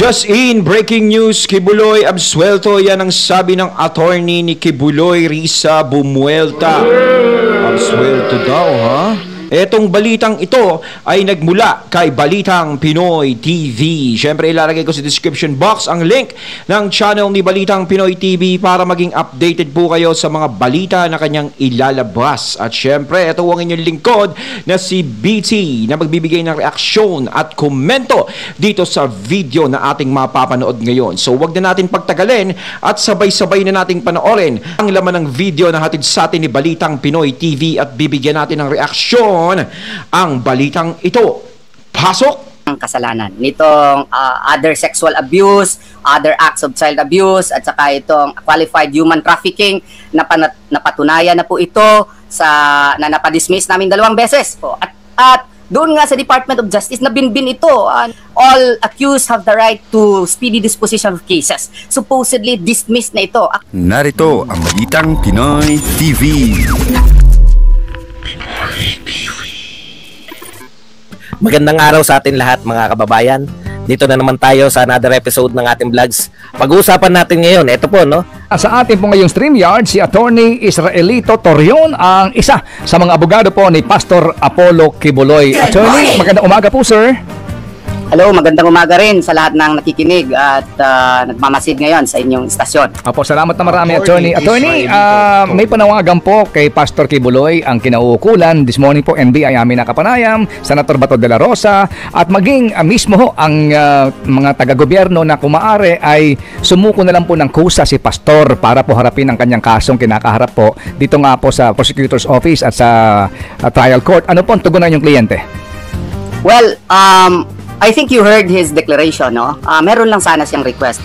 Just in, breaking news, Kibuloy absuelto. Yan ang sabi ng attorney ni Kibuloy, Risa Bumuelta. Absuelto daw, ha? Etong balitang ito ay nagmula kay Balitang Pinoy TV. Siyempre ilalagay ko sa description box ang link ng channel ni Balitang Pinoy TV para maging updated po kayo sa mga balita na kanyang ilalabas. At siyempre ito ang inyong lingkod na si BT na magbibigay ng reaksyon at komento dito sa video na ating mapapanood ngayon. So wag na natin pagtagalin at sabay-sabay na nating panoorin ang laman ng video na hatid sa atin ni Balitang Pinoy TV at bibigyan natin ng reaksyon ang balitang ito. Pasok! Ang kasalanan nitong other sexual abuse, other acts of child abuse, at saka itong qualified human trafficking na napatunayan na po ito na napadismiss namin 2 beses po. At doon nga sa Department of Justice na binbin ito. All accused have the right to speedy disposition of cases. Supposedly dismissed na ito. Narito ang Balitang Pinoy TV. Magandang araw sa atin lahat mga kababayan. Dito na naman tayo sa another episode ng ating vlogs. Pag-uusapan natin ngayon, ito po no. Sa ating po ngayong StreamYard, si Attorney Israelito Torreon ang isa sa mga abogado po ni Pastor Apollo Kibuloy. Attorney, magandang umaga po sir. Hello, magandang umaga rin sa lahat ng nakikinig at nagmamasid ngayon sa inyong istasyon. Apo, salamat na marami, Attorney. Attorney, may panawagan po kay Pastor Kibuloy ang kinauukulan. This morning po, NBI Amin Nakapanayam, Senator Bato de la Rosa, at maging mismo ho ang mga taga-gobyerno na kumaari ay sumuko na lang po ng kusa si Pastor para po harapin ang kanyang kasong kinakaharap po dito nga po sa Prosecutor's Office at sa Trial Court. Ano po ang tugunan yung kliyente? Well, I think you heard his declaration, no? Meron lang sana siyang request.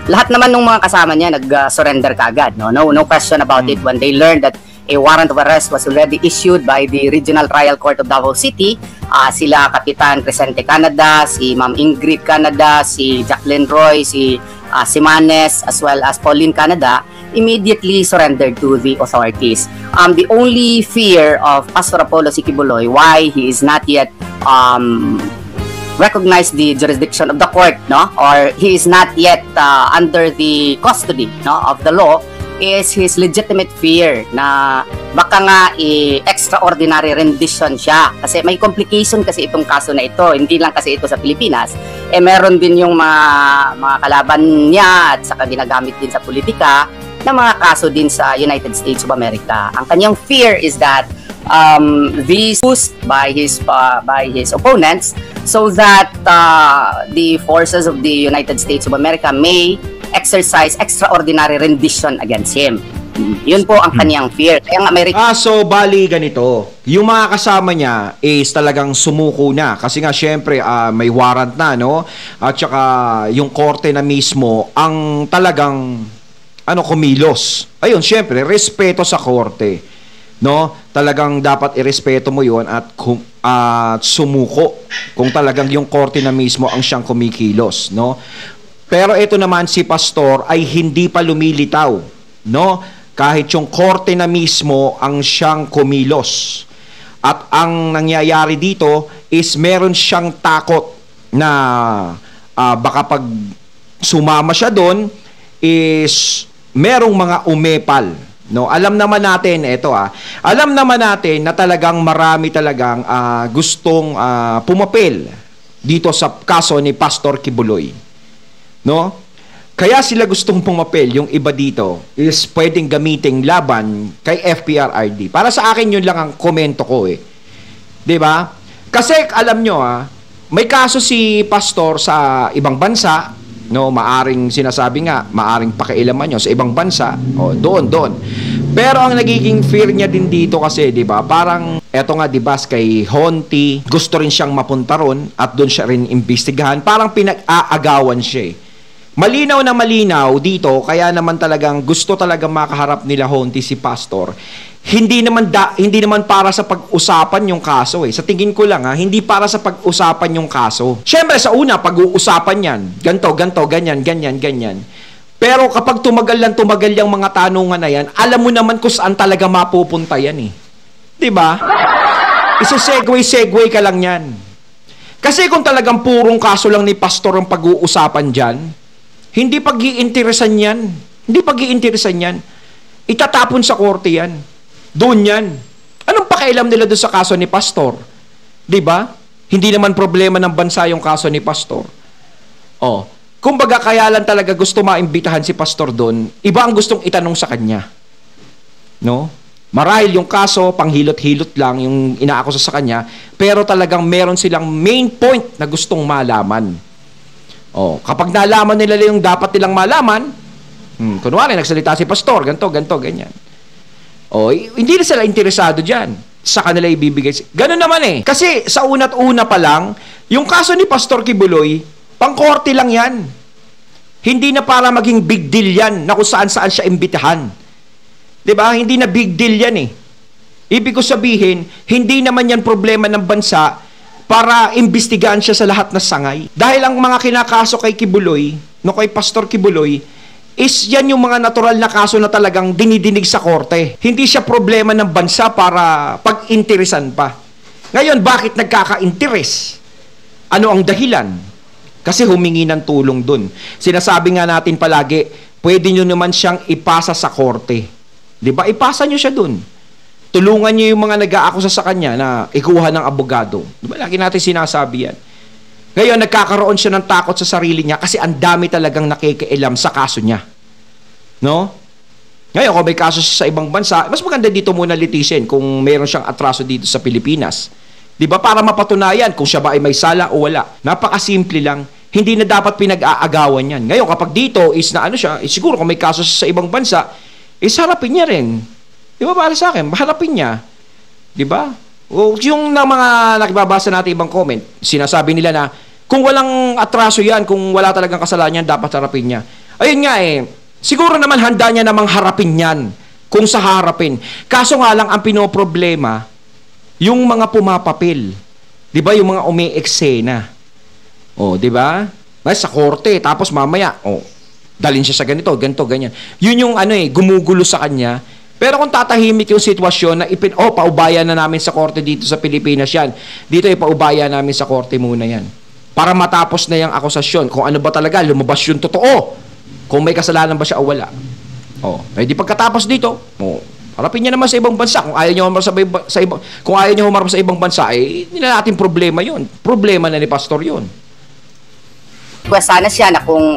Lahat naman ng mga kasama niya nag-surrender kaagad, no? No question about it when they learned that a warrant of arrest was already issued by the Regional Trial Court of Davao City. Sila Kapitan Crescente Canada, si Ma'am Ingrid Canada, si Jacqueline Roy, si Simanes, as well as Pauline Canada, immediately surrendered to the authorities. The only fear of Pastor Apollo Kibuloy, why he is not yet recognize the jurisdiction of the court, no, or he is not yet under the custody, no, of the law, is his legitimate fear na baka nga extraordinary rendition siya kasi may complication kasi itong kaso na ito, hindi lang kasi ito sa Pilipinas, meron din yung mga kalaban niya at saka ginagamit din sa politika na mga kaso din sa United States of America. Ang kanyang fear is that these used by his opponents so that the forces of the United States of America may exercise extraordinary rendition against him. Yun po ang kanyang fear. Kaya nga may so bali ganito, yung mga kasama niya is talagang sumuko na kasi nga syempre may warrant na, no? At saka yung korte na mismo ang talagang kumilos. Ayun, syempre respeto sa korte, no? Talagang dapat irespeto mo 'yon at sumuko kung talagang yung korte na mismo ang siyang kumikilos, no? Pero ito naman si Pastor ay hindi pa lumilitaw, no? Kahit yung korte na mismo ang siyang kumilos. At ang nangyayari dito is meron siyang takot na baka pag sumama siya doon is merong mga umepal, no? Alam naman natin alam naman natin na talagang marami talagang gustong pumapel dito sa kaso ni Pastor Kibuloy, no? Kaya sila gustong pumapel, yung iba dito is pwedeng gamiting laban kay FPRRD. Para sa akin yun lang ang komento ko 'di ba? Kasi alam nyo may kaso si Pastor sa ibang bansa, no, maaring sinasabi nga, maaring pakialaman nyo sa ibang bansa, doon. Pero ang nagiging fear niya din dito kasi, di ba, parang, eto nga, di ba, kay Honti, gusto rin siyang mapunta ron at doon siya rin imbestigahan. Parang pinag-aagawan siya Malinaw na malinaw dito, kaya naman talagang gusto talaga makaharap nila Honti si Pastor. Hindi naman para sa pag-usapan yung kaso Sa tingin ko lang hindi para sa pag-usapan yung kaso. Syempre sa una pag-uusapan yan. Ganto, ganyan. Pero kapag tumagal yung mga tanungan na yan, alam mo naman kung saan talaga mapupunta yan 'Di ba? Isa segue ka lang yan. Kasi kung talagang purong kaso lang ni pastor ang pag-uusapan dyan, hindi pag-iinteresan yan. Hindi pag-iinteresan yan. Itatapon sa korte yan. Doon yan. Anong pakialam nila doon sa kaso ni pastor? Diba? Hindi naman problema ng bansa yung kaso ni pastor. Oh, kumbaga kaya lang talaga gusto maimbitahan si pastor doon, iba ang gustong itanong sa kanya. No? Marahil yung kaso, panghilot-hilot lang yung inaakusa sa kanya, pero talagang meron silang main point na gustong malaman. Oh, kapag nalaman nila yung dapat nilang malaman, kunwari, nagsalita si pastor, ganto, ganyan. Oh, hindi na sila interesado dyan. Sa kanila ibibigay. Ganun naman eh. Kasi sa una't una pa lang, yung kaso ni Pastor Kibuloy, pangkorte lang yan. Hindi na para maging big deal yan na kung saan-saan siya imbitahan. Diba? Hindi na big deal yan eh. Ibig ko sabihin, hindi naman yan problema ng bansa para imbestigahan siya sa lahat na sangay. Dahil ang mga kinakaso kay Kibuloy, no, kay Pastor Kibuloy, is yan yung mga natural na kaso na talagang dinidinig sa korte. Hindi siya problema ng bansa para pag-interesan pa. Ngayon, bakit nagkaka-interes? Ano ang dahilan? Kasi humingi ng tulong dun. Sinasabi nga natin palagi, pwede nyo naman siyang ipasa sa korte. Diba? Ipasa nyo siya dun. Tulungan nyo yung mga nag-aakusa sa kanya na ikuha ng abogado. Diba? Lagi natin sinasabi yan. Ngayon, nagkakaroon siya ng takot sa sarili niya kasi ang dami talagang nakikialam sa kaso niya. No? Ngayon, kung may kaso siya sa ibang bansa, mas maganda dito muna litisin kung meron siyang atraso dito sa Pilipinas. Diba? Para mapatunayan kung siya ba ay may sala o wala. Napakasimple lang. Hindi na dapat pinag-aagawan yan. Ngayon, kapag dito is na ano siya, siguro kung may kaso siya sa ibang bansa, is harapin niya rin. Diba para sa akin? Harapin niya. Diba? O yung na mga nakibabasa natin ibang comment, sinasabi nila na kung walang atraso yan, kung wala talagang kasalanan yan, dapat harapin niya. Ayun nga eh, siguro naman handa niya namang harapin yan kung sa harapin. Kaso nga lang ang pinoproblema, yung mga pumapapil. Diba? Yung mga umi-eksena. O, diba? Sa korte, tapos mamaya, dalhin siya sa ganito, ganyan. Yun yung gumugulo sa kanya. Pero kung tatahimik yung sitwasyon na paubayan na namin sa korte dito sa Pilipinas yan. Dito paubayan namin sa korte muna yan. Para matapos na yung akusasyon. Kung ano ba talaga, lumabas yung totoo. Kung may kasalanan ba siya o wala. Di pagkatapos dito, harapin niya naman sa ibang bansa. Kung ayaw niyo humarap sa ibang bansa, hindi na natin problema yun. Problema na ni Pastor yun. Pues sana siya na kung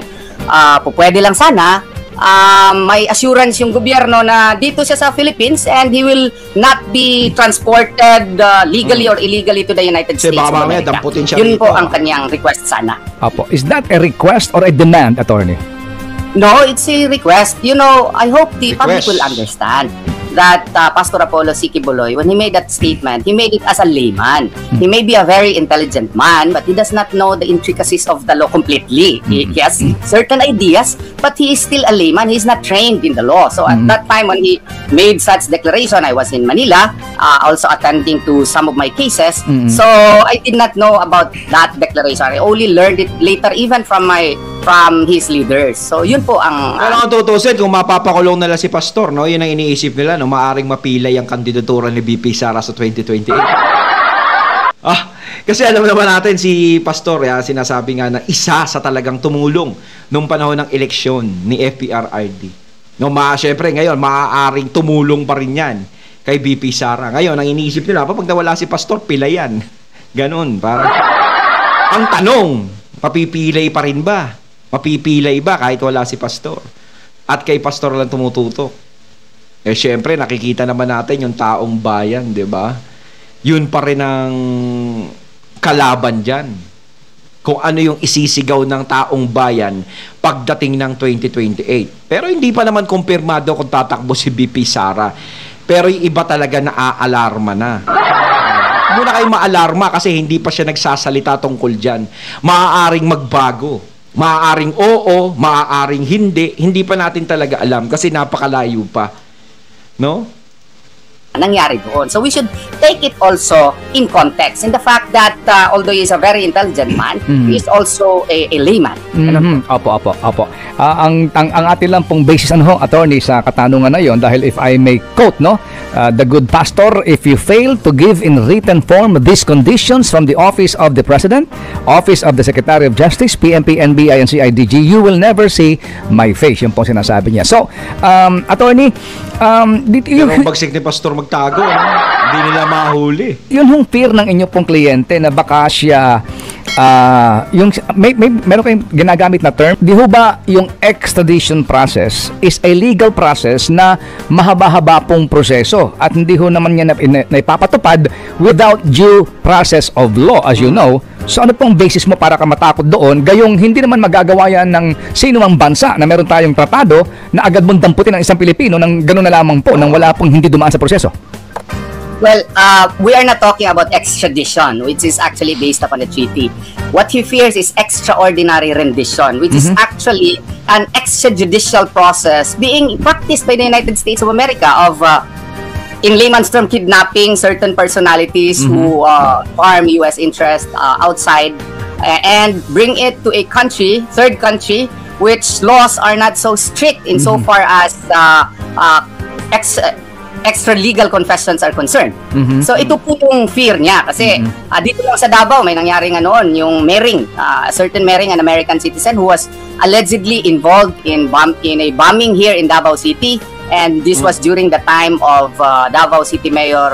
pwede lang sana, may assurance yung gobyerno na dito siya sa Philippines and he will not be transported legally or illegally to the United States of America. Yun po ang kanyang request sana. Apo, is that a request or a demand, attorney? No, it's a request. You know, I hope the public will understand that Pastor Apollo C. Kibuloy, when he made that statement, he made it as a layman. He may be a very intelligent man, but he does not know the intricacies of the law completely. He has certain ideas, but he is still a layman. He's not trained in the law. So at that time when he made such declaration, I was in Manila, also attending to some of my cases. So I did not know about that declaration. I only learned it later even from his leaders. So yun po ang Pero kung tutusin, kung mapapakulong nila si Pastor, no, yun ang iniisip nila, no, maaring mapilay ang kandidatura ni BP Sara sa 2028. Kasi alam naman natin si Pastor, sinasabi nga na isa sa talagang tumulong nung panahon ng eleksyon ni FPRRD. No, syempre ngayon maaaring tumulong pa rin yan kay BP Sara. Ngayon ang iniisip nila, pag nawala si Pastor, pilayan. Ganun, para ang tanong, mapipilay pa rin ba? Mapipilay ba kahit wala si Pastor? At kay Pastor lang tumututok. Syempre, nakikita naman natin yung taong bayan, di ba? Yun pa rin ang kalaban dyan. Kung ano yung isisigaw ng taong bayan pagdating ng 2028. Pero hindi pa naman kumpirmado kung tatakbo si BP Sara. Pero yung iba talaga naaalarma na. Muna kayo maalarma kasi hindi pa siya nagsasalita tungkol dyan. Maaaring magbago. Maaaring oo, maaaring hindi. Hindi pa natin talaga alam kasi napakalayo pa. No? nangyari doon. So we should take it also in context. And the fact that although he is a very intelligent man, he is also a layman. Opo. Ang atin lang pong basis attorney sa katanungan na yon, dahil if I may quote the good pastor, if you fail to give in written form these conditions from the office of the President, office of the Secretary of Justice, PNP, NBI, and CIDG, you will never see my face. Yun po sinasabi niya. So, attorney, pero bagsik ni Pastor magtago, hindi nila mahuli. Yun hong fear ng inyo pong kliyente na baka siya meron kayong ginagamit na term, di ho ba yung extradition process is a legal process na mahaba-haba pong proseso at hindi ho naman niya na ipapatupad without due process of law, as you know. So ano pong basis mo para ka matakot doon, gayong hindi naman magagawa yan ng sino mang bansa na meron tayong tratado na agad mong damputin ng isang Pilipino ng gano'n na lamang po, nang wala pong hindi dumaan sa proseso? Well, we are not talking about extradition, which is actually based upon a treaty. What he fears is extraordinary rendition, which is actually an extrajudicial process being practiced by the United States of America of, in layman's term, kidnapping certain personalities who farm U.S. interest outside and bring it to a country, third country, which laws are not so strict in so far as extra legal confessions are concerned. So ito po yung fear niya kasi dito lang sa Davao may nangyaring yung Mering, a certain Mering, an American citizen who was allegedly involved in a bombing here in Davao City, and this was during the time of Davao City Mayor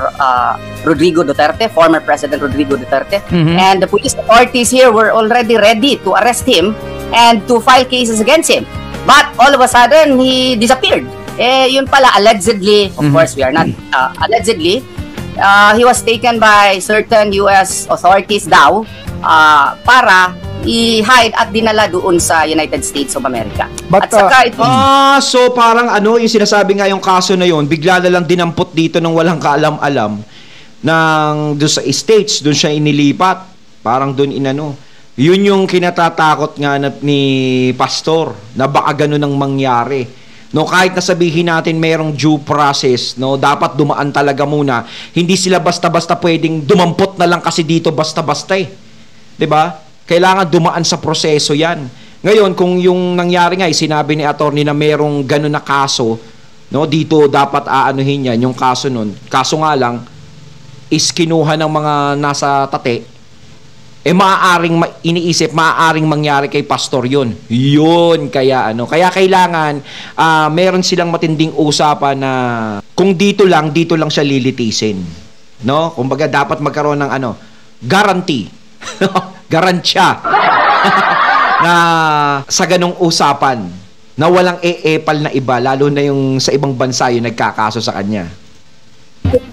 Rodrigo Duterte, former President Rodrigo Duterte, and the police authorities here were already ready to arrest him and to file cases against him, but all of a sudden he disappeared. Yun pala, allegedly, of course we are not, allegedly, he was taken by certain US authorities daw para i-hide at dinala doon sa United States of America. But, at saka ito... so parang yung sinasabi nga yung kaso na yun, bigla na lang dinampot dito ng walang kaalam-alam doon sa States, doon siya inilipat. Parang doon Yun yung kinatatakot nga ni Pastor, na baka ganun ang mangyari. Kahit na sabihin natin merong due process, dapat dumaan talaga muna. Hindi sila basta-basta pwedeng dumampot na lang kasi dito basta-basta 'Di ba? Kailangan dumaan sa proseso 'yan. Ngayon, kung yung nangyari nga, sinabi ni attorney na merong ganun na kaso, dito dapat aanuhin yan, yung kaso nun. Kaso nga lang, is kinuha ng mga nasa tate, maaaring mangyari kay Pastor yun. Yun, kaya kailangan, meron silang matinding usapan na kung dito lang siya lilitisin. Kumbaga, dapat magkaroon ng guarantee. Garansya. na sa ganong usapan, na walang eepal na iba, lalo na yung sa ibang bansa yung nagkakaso sa kanya.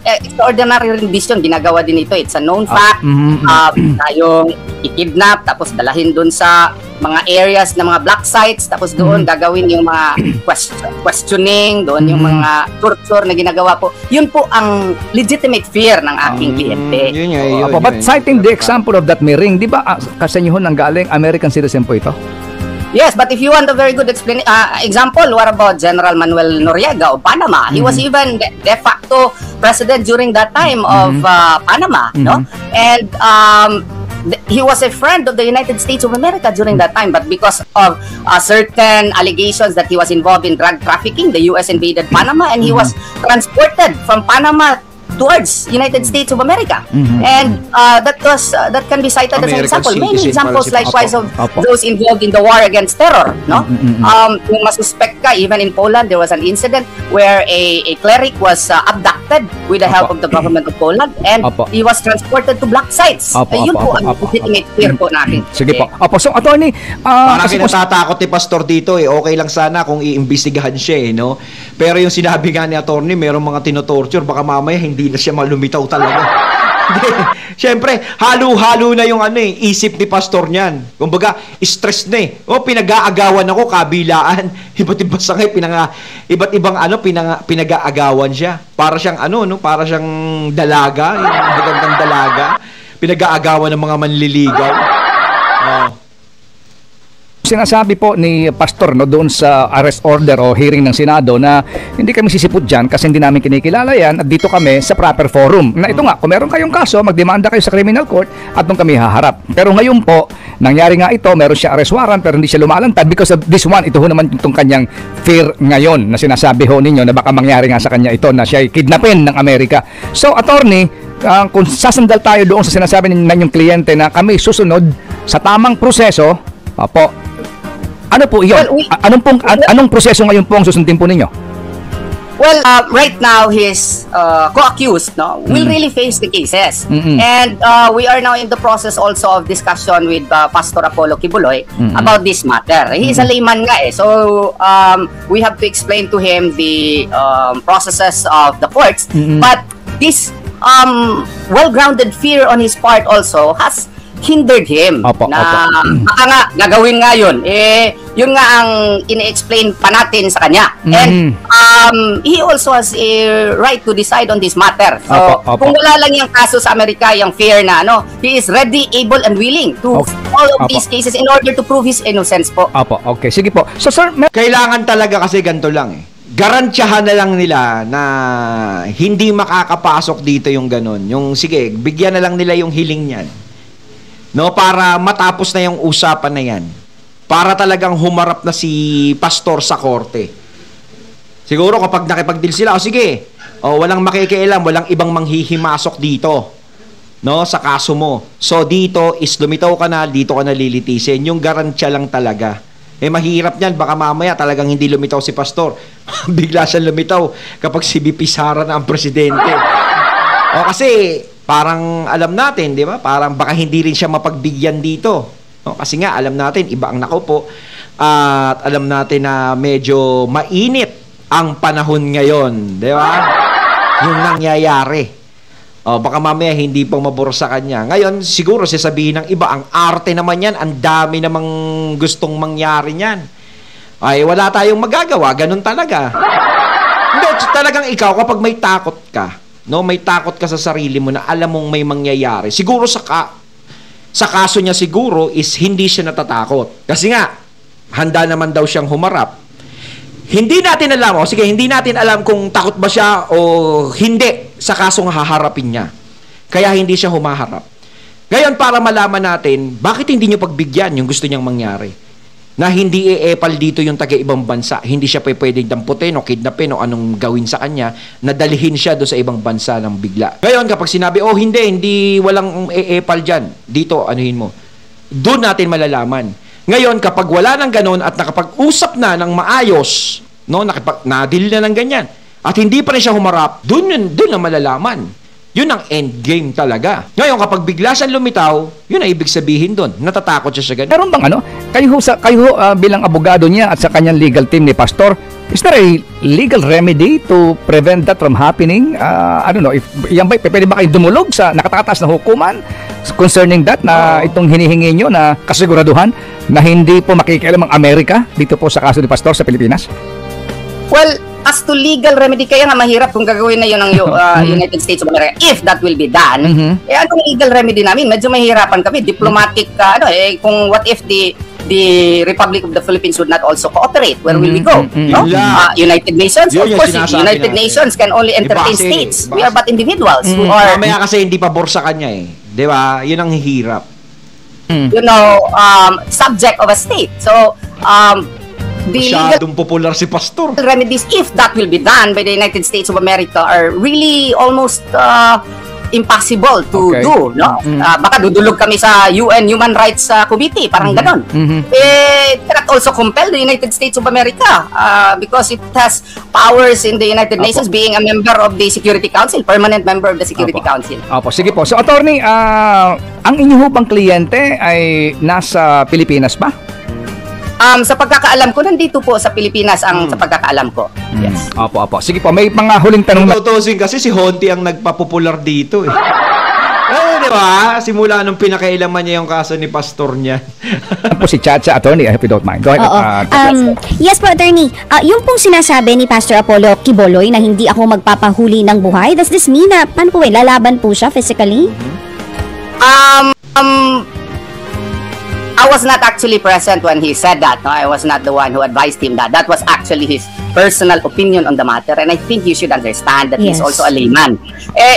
Extraordinary rendition, ginagawa din ito. It's a known fact. Tayong i-kidnap, tapos dalahin doon sa mga areas na mga black sites, tapos doon gagawin yung mga questioning, doon yung mga torture na ginagawa po. Yun po ang legitimate fear ng aking kliyente. But citing the example of that Mering, di ba kasi nyo nang galing American citizen po ito? Yes, but if you want a very good example, what about General Manuel Noriega of Panama? He was even de facto president during that time of Panama, And he was a friend of the United States of America during that time, but because of certain allegations that he was involved in drug trafficking, the U.S. invaded Panama and he was transported from Panama towards United States of America. And that can be cited as an example. Many examples likewise of those involved in the war against terror, kung masuspect ka, even in Poland there was an incident where a cleric was abducted with the help of the government of Poland and he was transported to black sites. Yun po ang legitimate fear po natin. Sige po. So attorney, parang kinatatakot ni Pastor dito okay lang sana kung iimbestigahan siya pero yung sinabi nga ni attorney, merong mga tinotorture, baka mamaya hindi na siya malumitaw talaga. Siyempre, halo-halo na yung isip ni Pastor niyan. Kumbaga, stress na pinag-aagawan ako, kabilaan. Iba't ibang sangay, iba't ibang pinag-aagawan siya. Para siyang para siyang dalaga, yung magandang dalaga. Pinag-aagawan ng mga manliligaw. Sinasabi po ni Pastor no, doon sa arrest order o hearing ng Senado na hindi kami sisipot dyan kasi hindi namin kinikilala yan at dito kami sa proper forum. Na ito nga, kung meron kayong kaso, magdemanda kayo sa criminal court at doon kami haharap. Pero ngayon po, nangyari nga ito, meron siya arrest warrant pero hindi siya lumalantad because of this one. Ito ho naman itong kanyang fear ngayon na sinasabi ho ninyo na baka mangyari nga sa kanya ito na siya ay kidnapin ng Amerika. So, attorney, kung sasandal tayo doon sa sinasabi ng inyong kliyente na kami susunod sa tamang proseso, ano po iyon? Anong proseso ngayon po ang susundin po ninyo? Well, right now, his co-accused will really face the cases. And we are now in the process also of discussion with Pastor Apollo Kibuloy about this matter. He is a layman nga eh. So, we have to explain to him the processes of the courts. But this well-grounded fear on his part also has hindered him baka nga gagawin nga yun yun nga ang ine-explain pa natin sa kanya. And he also has a right to decide on this matter. So kung wala lang yung kaso sa Amerika, yung fear na he is ready, able and willing to all of these cases in order to prove his innocence po. Okay, sige po. So sir, kailangan talaga kasi ganito lang garantyahan na lang nila na hindi makakapasok dito yung ganun. Yung sige, bigyan na lang nila yung hiling niyan. Para matapos na yung usapan na yan. Para talagang humarap na si pastor sa korte. Siguro kapag nakipag-deal sila, sige, walang makikialam, walang ibang manghihimasok dito. Sa kaso mo. So dito is lumitaw ka na, dito ka na lilitisin. Yung garantya lang talaga. Mahirap niyan, baka mamaya talagang hindi lumitaw si pastor. Bigla siyang lumitaw kapag si VP Sara na ang presidente. Kasi parang alam natin, di ba? Parang baka hindi rin siya mapagbigyan dito. Kasi nga, alam natin, iba ang nakaupo. At alam natin na medyo mainit ang panahon ngayon. Di ba? Yung nangyayari. Baka mamaya hindi pang mabor sa kanya. Ngayon, siguro sasabihin ng iba, ang arte naman yan, ang dami namang gustong mangyari niyan. Ay, wala tayong magagawa. Ganun talaga. Hindi, talagang ikaw, kapag may takot ka, may takot ka sa sarili mo na alam mong may mangyayari. Siguro sa kaso niya siguro is hindi siya natatakot. Kasi nga, handa naman daw siyang humarap. Hindi natin alam, hindi natin alam kung takot ba siya o hindi sa kasong haharapin niya. Kaya hindi siya humaharap. Ngayon, para malaman natin, bakit hindi niyo pagbigyan yung gusto niyang mangyari? Na hindi e-epal dito yung taga-ibang bansa. Hindi siya pwedeng damputin o kidnapin o anong gawin sa kanya, na dalihin siya doon sa ibang bansa ng bigla. Ngayon, kapag sinabi, hindi, walang e-epal dyan, dito, anuhin mo. Doon natin malalaman. Ngayon, kapag wala nang ganon at nakapag-usap na ng maayos, na-deal na ng ganyan, at hindi pa rin siya humarap, doon na malalaman. Yun ang end game talaga. Ngayon, kapag bigla siyang lumitaw, yun ang ibig sabihin doon. Natatakot siya sa ganun. Meron bang kayo bilang abogado niya at sa kanyang legal team ni Pastor, is there a legal remedy to prevent that from happening? I don't know, pwede ba kayo dumulog sa nakatatas na hukuman concerning that na itong hinihingi nyo na kasiguraduhan na hindi po makikialam ang Amerika dito po sa kaso ni Pastor sa Pilipinas? Well, as to legal remedy, kaya nga mahirap kung gagawin na yun ng United States of America if that will be done. Anong legal remedy namin? Medyo mahirapan kami. Diplomatic, kung what if the Republic of the Philippines would not also cooperate, where will we go? United Nations? Of course, United Nations can only entertain states. We are but individuals who are... Mamaya kasi hindi pabor sa kanya Di ba? Yun ang hirap. Subject of a state. So, masyadong popular si Pastor. Remedies, if that will be done by the United States of America, are really almost impossible to do. Baka dudulog kami sa UN Human Rights Committee, parang ganon. Cannot also compel the United States of America because it has powers in the United Nations, being a member of the Security Council, permanent member of the Security Council. Sige po. So, attorney, ang inyong bang kliyente ay nasa Pilipinas ba? Sa pagkakaalam ko, nandito po sa Pilipinas sa pagkakaalam ko. Yes. Opo. Sige po, may mga huling tanong na... Tutusin kasi si Honti ang nagpapopular dito di ba? Simula nung pinakailaman niya yung kaso ni Pastor niya. po si Chacha, attorney, if you don't mind. Go ahead. Yes po, attorney. Yung pong sinasabi ni Pastor Apollo Kibuloy na hindi ako magpapahuli ng buhay, does this mean na, paano po lalaban po siya physically? I was not actually present when he said that. No, I was not the one who advised him that. That was actually his personal opinion on the matter, and I think you should understand that he's Yes. also a layman.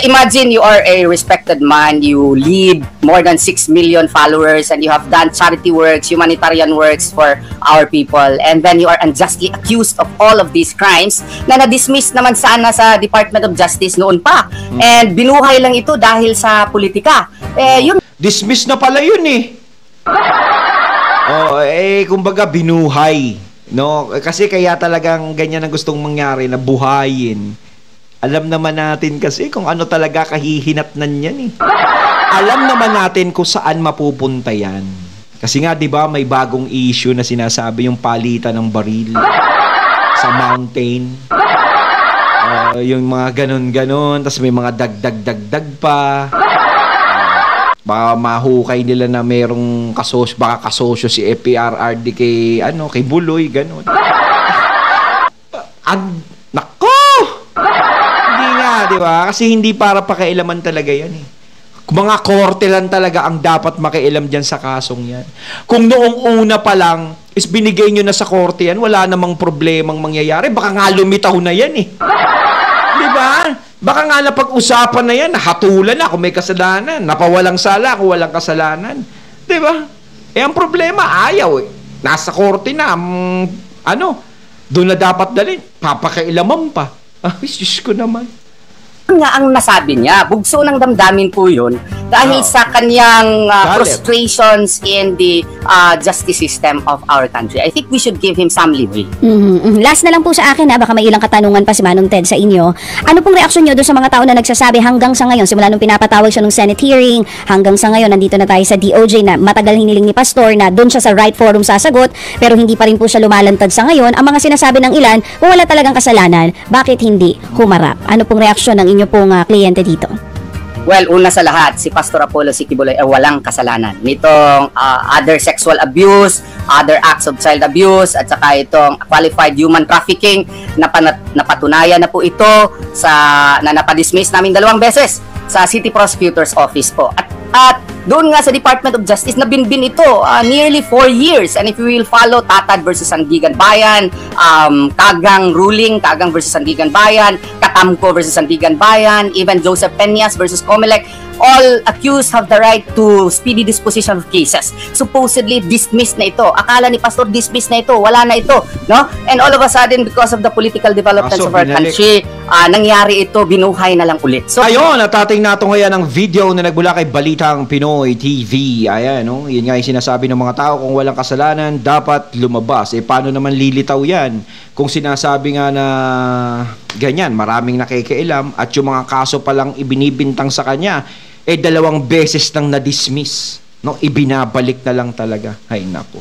Imagine you are a respected man, you lead more than 6 million followers, and you have done charity works, humanitarian works for our people, and then you are unjustly accused of all of these crimes na na-dismiss naman sana sa Department of Justice noon pa. And binuhay lang ito dahil sa politika. Yun Dismiss na pala yun eh. Kumbaga binuhay. No? Kasi kaya talagang ganyan ang gustong mangyari na buhayin. Alam naman natin kasi kung ano talaga kahihinatnan yan eh. Alam naman natin kung saan mapupunta yan. Kasi nga 'di ba may bagong issue na sinasabi yung palitan ng baril sa mountain. Yung mga ganon-ganon, tapos may mga dagdag-dagdag pa. Baka mahukay nila na merong baka kasosyo si FPRRD kay Buloy, gano'n. Nako! Hindi nga, di ba? Kasi hindi para pakialaman talaga yan eh. Mga korte lang talaga ang dapat makialam dyan sa kasong yan. Kung noong una pa lang, is binigay nyo na sa korte yan, wala namang problemang mangyayari. Baka nga lumitaw na yan eh. Di ba? Baka nga napag-usapan na yan, nahatulan na kung may kasalanan, napawalang sala kung walang kasalanan. Diba? Ang problema, ayaw eh. Nasa korte na, doon na dapat dalhin, papakailaman pa. Diyos ko naman. nga ang nasabi niya. Bugso ng damdamin po yun dahil sa kanyang frustrations in the justice system of our country. I think we should give him some leeway. Last na lang po sa akin, baka may ilang katanungan pa si Manong Ted sa inyo. Ano pong reaksyon nyo doon sa mga tao na nagsasabi hanggang sa ngayon, simula nung pinapatawag siya ng Senate hearing, hanggang sa ngayon, nandito na tayo sa DOJ na matagal hiniling ni Pastor na doon siya sa right forum sasagot, pero hindi pa rin po siya lumalantad sa ngayon. Ang mga sinasabi ng ilan, kung wala talagang kasalanan, bakit hindi humarap? Ano pong reaksyon ng inyo pong kliyente dito? Well, una sa lahat, si Pastor Apollo Sikibuloy ay walang kasalanan nitong other sexual abuse, other acts of child abuse, at saka itong qualified human trafficking na napatunayan na po ito na napadismiss namin 2 beses sa City Prosecutor's Office po. At doon nga sa Department of Justice, nabinbin ito nearly 4 years. And if we will follow Tatad versus Sandigan Bayan, Kagang ruling, Kagang versus Sandigan Bayan, Katamko versus Sandigan Bayan, even Joseph Peñas versus Comelec, all accused have the right to speedy disposition of cases. Supposedly dismissed na ito. Akala ni Pastor dismissed na ito, wala na ito, no? And all of a sudden, because of the political developments of our country, nangyari ito, binuhay na lang ulit. So ayun, natating nato ngayon ang video na nagbula kay Balitang Pinoy TV. Ayan, no? Yun nga yung sinasabi ng mga tao, kung walang kasalanan, dapat lumabas. Paano naman lilitaw yan? Kung sinasabi nga na ganyan, maraming nakikialam at yung mga kaso palang ibinibintang sa kanya, 2 beses nang na-dismiss. No? Ibinabalik na lang talaga. Ay, nako.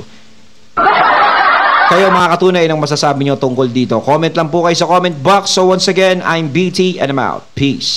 Kayo mga katunay, ang masasabi nyo tungkol dito? Comment lang po kayo sa comment box. So once again, I'm BT and I'm out. Peace.